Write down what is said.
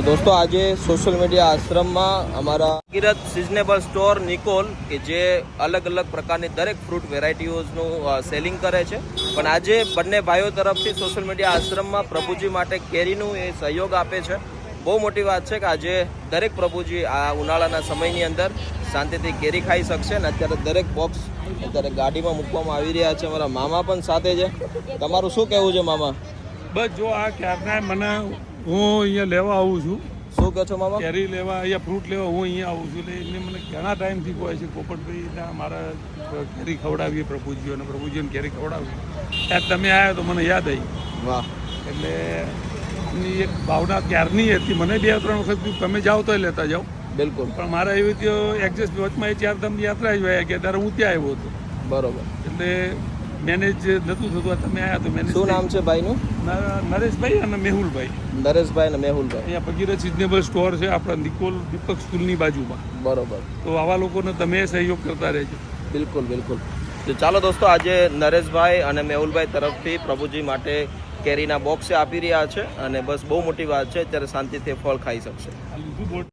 दोस्तों आज social media आश्रम में अमरा किरत सीजनेबल स्टोर निकोल के जे अलग अलग प्रकार दरेक फ्रूट वेरायटीओजनु सेलिंग करे छे पण आज बंने भाईओ तरफथी सोशल मीडिया आश्रम में प्रभुजी माटे केरीनु ए सहयोग आपे छे। बहु मोटी बात है कि आज दरेक प्रभुजी आ उनाळाना समयनी अंदर शांतिथी केरी खाई शकशे अने अत्यारे दरेक बॉक्स अत्यारे गाडीमां मूकवामां आवी रह्या छे। मारा मामा पण साथे छे। तमारुं शुं कहेवुं छे मामा? बस जो आ क्याરના મને હું અહીંયા લેવા આવું છું। શું કહો છો મામા? કેરી લેવા અહીંયા ફ્રૂટ લેવા હું અહીંયા આવું છું એટલે એમને મને ઘણા ટાઈમથી કહે છે પોપટભાઈ મારા કેરી ખવડાવીએ પ્રભુજીઓને પ્રભુજીઓને કેરી ખવડાવી ત્યાં તમે આવ્યા તો મને યાદ આવી। વાહ! એટલે એમની એક ભાવના ક્યારની હતી। મને 2-3 વખત તમે જાઓ તો લેતા જાઓ બિલકુલ, પણ મારા એવી તો એક્ઝેક્ટ વચમાં એ 4 ધામની યાત્રા જ વયા ગયા ત્યારે હું ત્યાં આવ્યો હતો। બરોબર, એટલે મેનેજ નહોતું થતું। તમે આવ્યા તો મેનેજ। શું નામ છે ભાઈનું? નરેશભાઈ અને મેહુલભાઈ। નરેશભાઈ અને મેહુલભાઈ। અહીંયા ભગીરથ સિઝનેબલ સ્ટોર છે આપણા નિકોલ દીપક સ્કૂલની બાજુમાં। બરોબર, તો આવા લોકોને તમે સહયોગ કરતા રહેજો। બિલકુલ બિલકુલ। તો ચાલો દોસ્તો, આજે નરેશભાઈ અને મેહુલભાઈ તરફથી પ્રભુજી માટે કેરીના બોક્સ આપી રહ્યા છે અને બસ બહુ મોટી વાત છે, અત્યારે શાંતિથી ફળ ખાઈ શકશે।